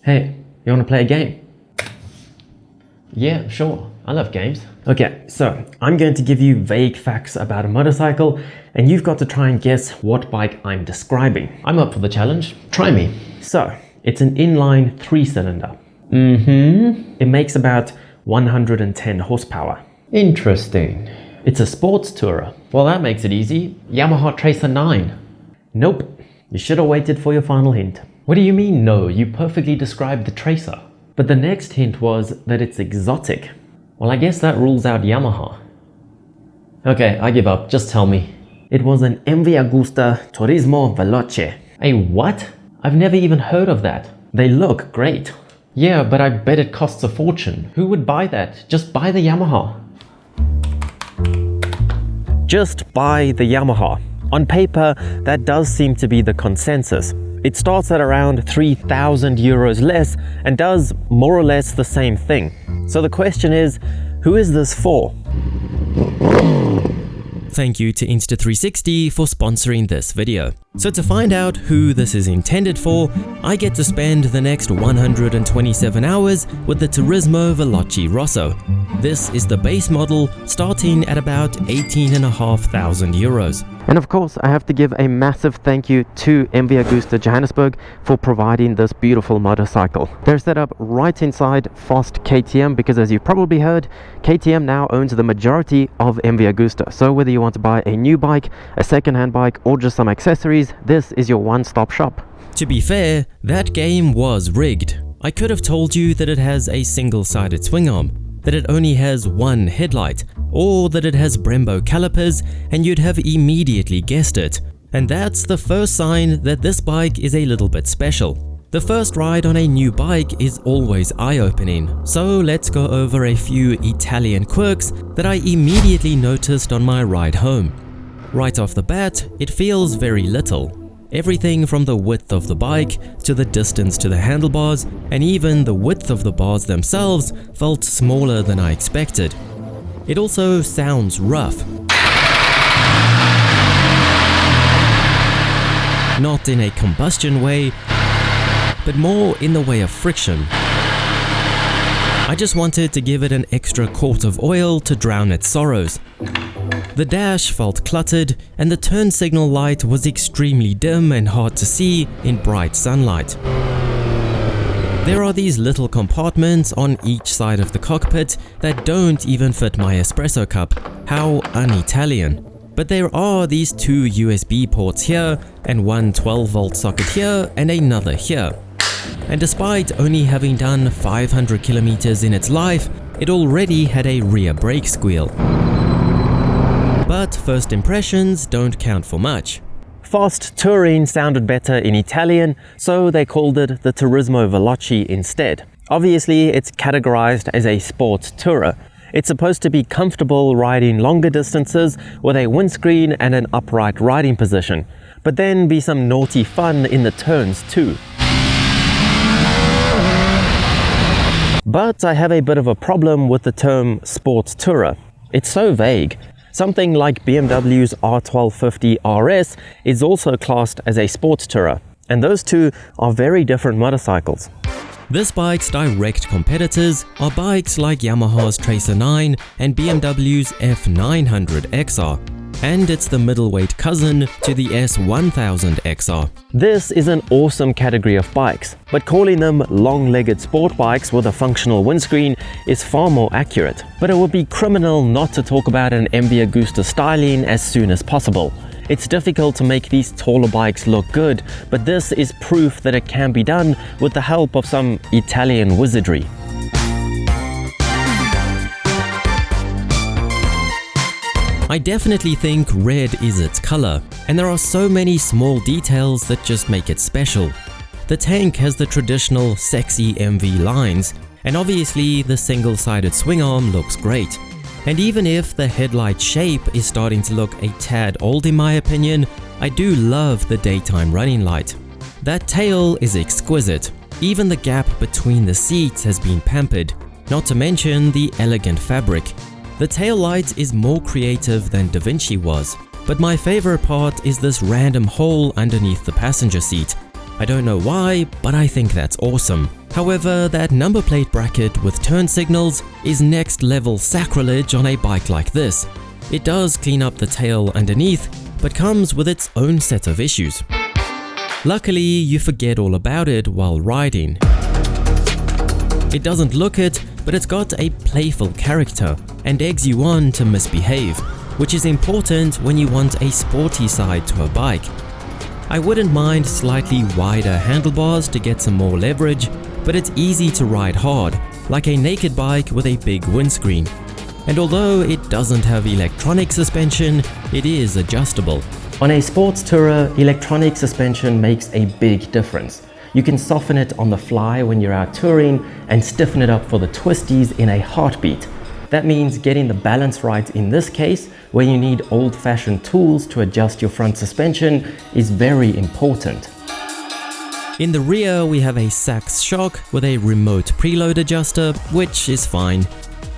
Hey, you wanna play a game? Yeah, sure. I love games. Okay, so I'm going to give you vague facts about a motorcycle and you've got to try and guess what bike I'm describing. I'm up for the challenge. Try me. So, it's an inline 3-cylinder. It makes about 110 horsepower. Interesting. It's a sports tourer. Well, that makes it easy. Yamaha Tracer 9. Nope. You should have waited for your final hint. What do you mean no? You perfectly described the Tracer. But the next hint was that it's exotic. Well, I guess that rules out Yamaha. Okay, I give up. Just tell me. It was an Agusta Turismo Veloce. A what? I've never even heard of that. They look great. Yeah, but I bet it costs a fortune. Who would buy that? Just buy the Yamaha. Just buy the Yamaha. On paper, that does seem to be the consensus. It starts at around 3,000 euros less and does more or less the same thing. So the question is, who is this for? Thank you to Insta360 for sponsoring this video. So to find out who this is intended for, I get to spend the next 127 hours with the Turismo Veloce Rosso. This is the base model starting at about 18,500 euros. And of course, I have to give a massive thank you to Agusta Johannesburg for providing this beautiful motorcycle. They're set up right inside Fast KTM because, as you've probably heard, KTM now owns the majority of Agusta. So whether you want to buy a new bike, a second-hand bike, or just some accessories, this is your one-stop shop. To be fair, that game was rigged. I could have told you that it has a single-sided swing arm, that it only has one headlight, or that it has Brembo calipers, and you'd have immediately guessed it. And that's the first sign that this bike is a little bit special. The first ride on a new bike is always eye-opening, so let's go over a few Italian quirks that I immediately noticed on my ride home. Right off the bat, it feels very little. Everything from the width of the bike, to the distance to the handlebars, and even the width of the bars themselves felt smaller than I expected. It also sounds rough. Not in a combustion way, but more in the way of friction. I just wanted to give it an extra quart of oil to drown its sorrows. The dash felt cluttered and the turn signal light was extremely dim and hard to see in bright sunlight. There are these little compartments on each side of the cockpit that don't even fit my espresso cup. How un-Italian. But there are these two USB ports here and one 12-volt socket here and another here. And despite only having done 500 kilometers in its life, it already had a rear brake squeal. But first impressions don't count for much. Fast touring sounded better in Italian, so they called it the Turismo Veloce instead. Obviously, it's categorized as a sports tourer. It's supposed to be comfortable riding longer distances with a windscreen and an upright riding position, but then be some naughty fun in the turns too. But I have a bit of a problem with the term sports tourer. It's so vague. Something like BMW's R1250 RS is also classed as a sports tourer, and those two are very different motorcycles. This bike's direct competitors are bikes like Yamaha's Tracer 9 and BMW's F900 XR, and it's the middleweight cousin to the S1000 XR. This is an awesome category of bikes, but calling them long-legged sport bikes with a functional windscreen is far more accurate. But it would be criminal not to talk about an Agusta styling as soon as possible. It's difficult to make these taller bikes look good, but this is proof that it can be done with the help of some Italian wizardry. I definitely think red is its color, and there are so many small details that just make it special. The tank has the traditional sexy MV lines, and obviously the single-sided swing arm looks great. And even if the headlight shape is starting to look a tad old in my opinion, I do love the daytime running light. That tail is exquisite. Even the gap between the seats has been pampered, not to mention the elegant fabric. The tail light is more creative than Da Vinci was, but my favorite part is this random hole underneath the passenger seat. I don't know why, but I think that's awesome. However, that number plate bracket with turn signals is next level sacrilege on a bike like this. It does clean up the tail underneath, but comes with its own set of issues. Luckily, you forget all about it while riding. It doesn't look it, but it's got a playful character and eggs you on to misbehave, which is important when you want a sporty side to a bike. I wouldn't mind slightly wider handlebars to get some more leverage, but it's easy to ride hard, like a naked bike with a big windscreen. And although it doesn't have electronic suspension, it is adjustable. On a sports tourer, electronic suspension makes a big difference. You can soften it on the fly when you're out touring and stiffen it up for the twisties in a heartbeat. That means getting the balance right in this case, where you need old-fashioned tools to adjust your front suspension, is very important. In the rear, we have a Sachs shock with a remote preload adjuster, which is fine.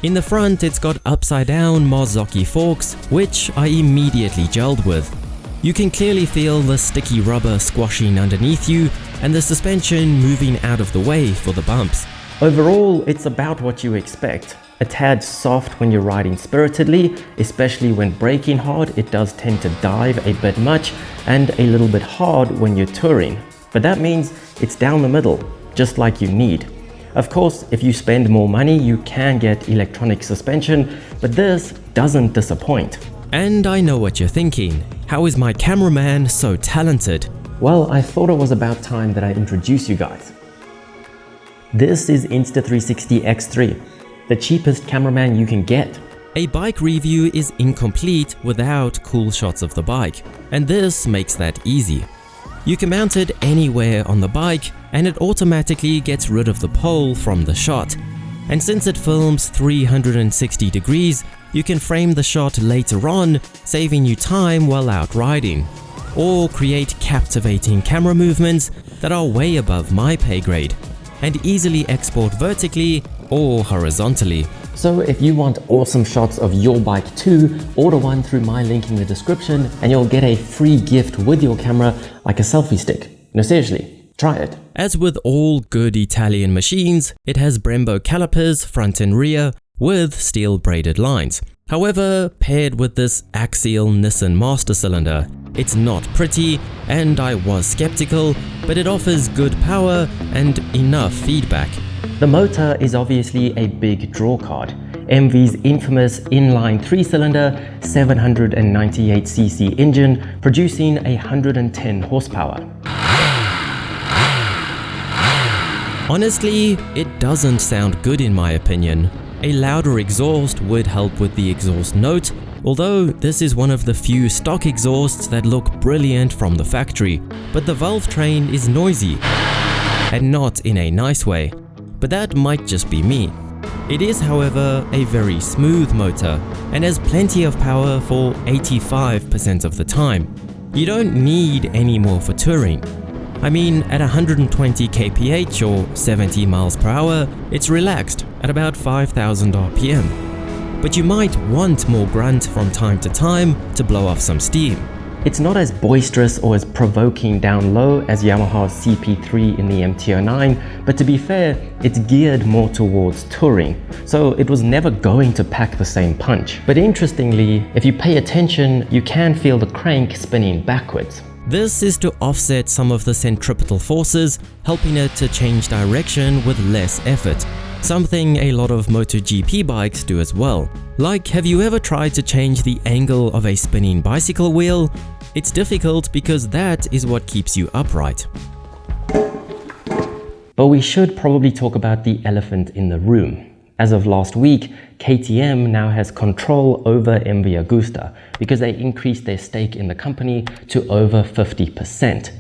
In the front, it's got upside-down Marzocchi forks, which I immediately gelled with. You can clearly feel the sticky rubber squashing underneath you and the suspension moving out of the way for the bumps. Overall, it's about what you expect. A tad soft when you're riding spiritedly, especially when braking hard, it does tend to dive a bit much, and a little bit hard when you're touring. But that means it's down the middle, just like you need. Of course, if you spend more money, you can get electronic suspension, but this doesn't disappoint. And I know what you're thinking. How is my cameraman so talented? Well, I thought it was about time that I introduce you guys. This is Insta360 X3, the cheapest cameraman you can get. A bike review is incomplete without cool shots of the bike, and this makes that easy. You can mount it anywhere on the bike and it automatically gets rid of the pole from the shot. And since it films 360 degrees, you can frame the shot later on, saving you time while out riding. Or create captivating camera movements that are way above my pay grade, and easily export vertically or horizontally. So if you want awesome shots of your bike too, order one through my link in the description and you'll get a free gift with your camera, like a selfie stick. No, seriously, try it. As with all good Italian machines, it has Brembo calipers front and rear with steel braided lines. However, paired with this axial Nissan master cylinder, it's not pretty, and I was skeptical, but it offers good power and enough feedback. The motor is obviously a big drawcard. MV's infamous inline 3-cylinder 798cc engine producing 110 horsepower. Honestly, it doesn't sound good in my opinion. A louder exhaust would help with the exhaust note, although this is one of the few stock exhausts that look brilliant from the factory, but the valve train is noisy, and not in a nice way. But that might just be me. It is, however, a very smooth motor and has plenty of power for 85% of the time. You don't need any more for touring. I mean, at 120 kph or 70 miles per hour, it's relaxed at about 5,000 RPM. But you might want more grunt from time to time to blow off some steam. It's not as boisterous or as provoking down low as Yamaha's CP3 in the MT-09, but to be fair, it's geared more towards touring, so it was never going to pack the same punch. But interestingly, if you pay attention, you can feel the crank spinning backwards. This is to offset some of the centripetal forces, helping it to change direction with less effort. Something a lot of MotoGP bikes do as well. Like, have you ever tried to change the angle of a spinning bicycle wheel? It's difficult because that is what keeps you upright. But we should probably talk about the elephant in the room. As of last week, KTM now has control over MV Agusta because they increased their stake in the company to over 50%.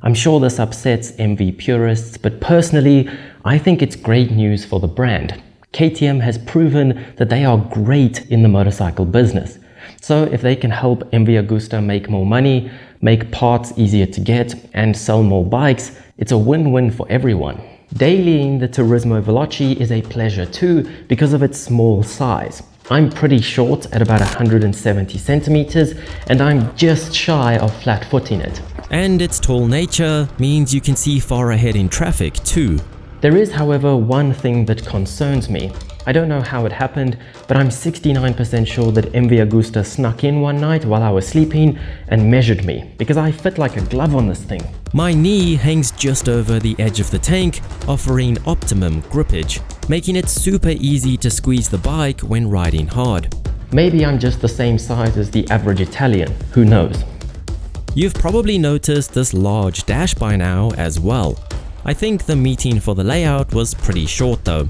I'm sure this upsets MV purists, but personally, I think it's great news for the brand. KTM has proven that they are great in the motorcycle business. So if they can help MV Agusta make more money, make parts easier to get, and sell more bikes, it's a win-win for everyone. Dailying the Turismo Veloce is a pleasure too because of its small size. I'm pretty short at about 170 centimeters, and I'm just shy of flat-footing it. And its tall nature means you can see far ahead in traffic too. There is, however, one thing that concerns me. I don't know how it happened, but I'm 69% sure that MV Agusta snuck in one night while I was sleeping and measured me, because I fit like a glove on this thing. My knee hangs just over the edge of the tank, offering optimum grippage, making it super easy to squeeze the bike when riding hard. Maybe I'm just the same size as the average Italian, who knows? You've probably noticed this large dash by now as well. I think the meeting for the layout was pretty short though.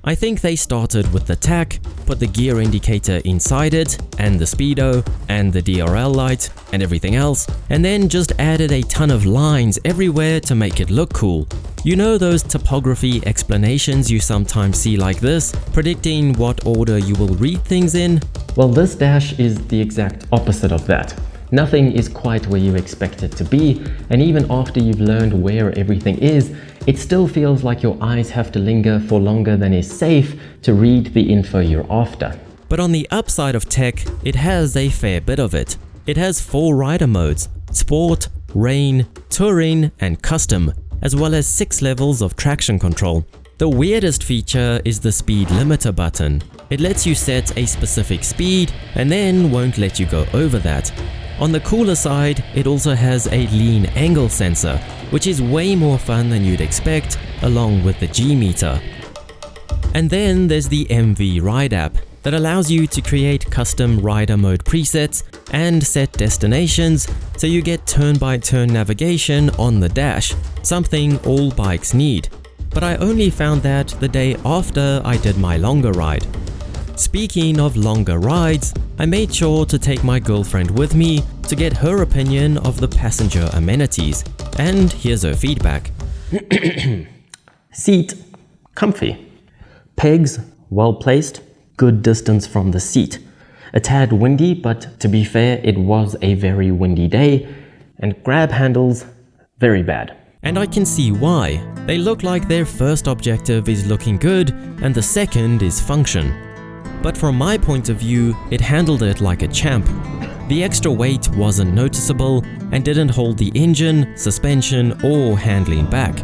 I think they started with the tach, put the gear indicator inside it, and the speedo, and the DRL light, and everything else, and then just added a ton of lines everywhere to make it look cool. You know those topography explanations you sometimes see like this, predicting what order you will read things in? Well, this dash is the exact opposite of that. Nothing is quite where you expect it to be, and even after you've learned where everything is, it still feels like your eyes have to linger for longer than is safe to read the info you're after. But on the upside of tech, it has a fair bit of it. It has 4 rider modes: Sport, Rain, Touring, and Custom, as well as 6 levels of traction control. The weirdest feature is the speed limiter button. It lets you set a specific speed and then won't let you go over that. On the cooler side, it also has a lean angle sensor, which is way more fun than you'd expect, along with the G-meter. And then there's the MV Ride app that allows you to create custom rider mode presets and set destinations, so you get turn-by-turn navigation on the dash, something all bikes need. But I only found that the day after I did my longer ride. Speaking of longer rides, I made sure to take my girlfriend with me to get her opinion of the passenger amenities, and here's her feedback. Seat, comfy. Pegs, well placed, good distance from the seat. A tad windy, but to be fair, it was a very windy day. And grab handles, very bad. And I can see why. They look like their first objective is looking good and the second is function. But from my point of view, it handled it like a champ. The extra weight wasn't noticeable and didn't hold the engine, suspension, or handling back.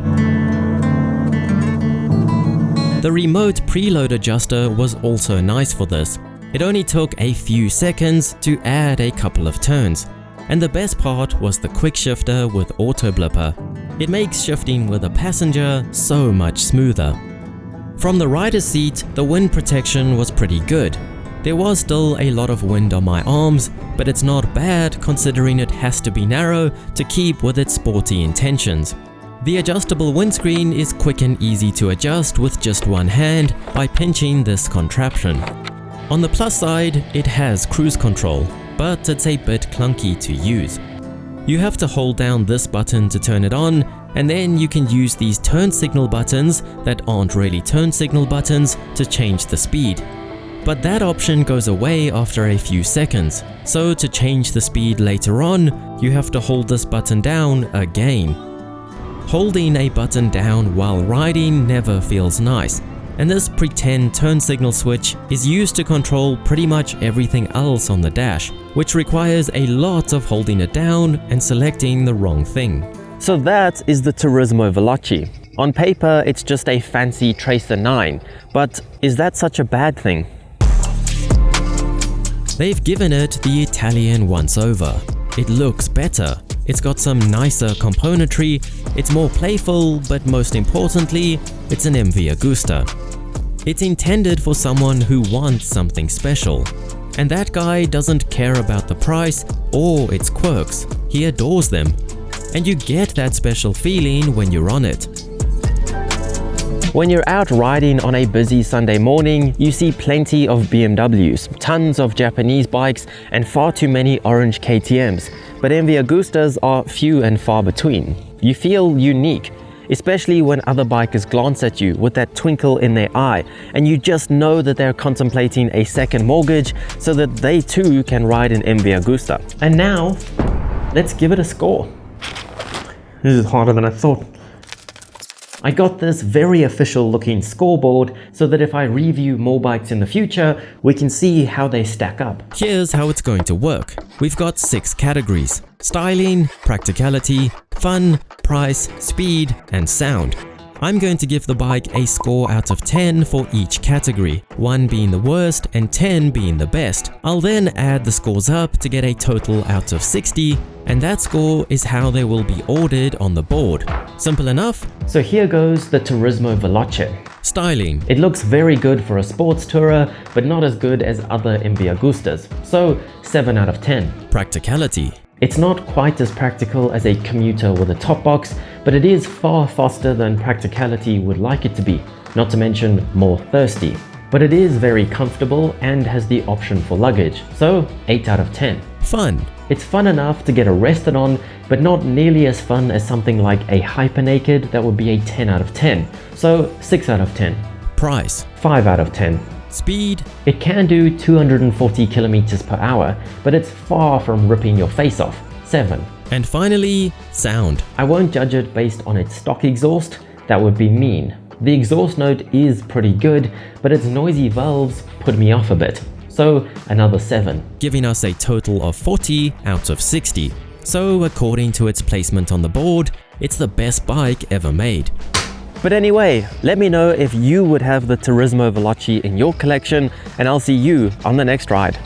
The remote preload adjuster was also nice for this. It only took a few seconds to add a couple of turns. And the best part was the quick shifter with auto blipper. It makes shifting with a passenger so much smoother. From the rider's seat, the wind protection was pretty good. There was still a lot of wind on my arms, but it's not bad considering it has to be narrow to keep with its sporty intentions. The adjustable windscreen is quick and easy to adjust with just one hand by pinching this contraption. On the plus side, it has cruise control, but it's a bit clunky to use. You have to hold down this button to turn it on, and then you can use these turn signal buttons that aren't really turn signal buttons to change the speed. But that option goes away after a few seconds, so to change the speed later on, you have to hold this button down again. Holding a button down while riding never feels nice, and this pretend turn signal switch is used to control pretty much everything else on the dash, which requires a lot of holding it down and selecting the wrong thing. So that is the Turismo Veloce. On paper, it's just a fancy Tracer 9, but is that such a bad thing? They've given it the Italian once-over. It looks better. It's got some nicer componentry, it's more playful, but most importantly, it's an MV Agusta. It's intended for someone who wants something special. And that guy doesn't care about the price or its quirks, he adores them. And you get that special feeling when you're on it. When you're out riding on a busy Sunday morning, you see plenty of BMWs, tons of Japanese bikes, and far too many orange KTMs. But MV Agustas are few and far between. You feel unique, especially when other bikers glance at you with that twinkle in their eye, and you just know that they're contemplating a second mortgage so that they too can ride an MV Agusta. And now, let's give it a score. This is harder than I thought. I got this very official looking scoreboard so that if I review more bikes in the future, we can see how they stack up. Here's how it's going to work. We've got 6 categories: styling, practicality, fun, price, speed, and sound. I'm going to give the bike a score out of 10 for each category, 1 being the worst and 10 being the best. I'll then add the scores up to get a total out of 60, and that score is how they will be ordered on the board. Simple enough? So here goes the Turismo Veloce. Styling. It looks very good for a sports tourer, but not as good as other MV Agustas, so 7 out of 10. Practicality. It's not quite as practical as a commuter with a top box, but it is far faster than practicality would like it to be, not to mention more thirsty. But it is very comfortable and has the option for luggage, so 8 out of 10. Fun. It's fun enough to get arrested on, but not nearly as fun as something like a Hypernaked that would be a 10 out of 10, so 6 out of 10. Price. 5 out of 10. Speed. It can do 240 kilometers per hour, but it's far from ripping your face off. 7. And finally, sound. I won't judge it based on its stock exhaust, that would be mean. The exhaust note is pretty good, but its noisy valves put me off a bit. So another 7. Giving us a total of 40 out of 60. So according to its placement on the board, it's the best bike ever made. But anyway, let me know if you would have the Turismo Veloce in your collection, and I'll see you on the next ride.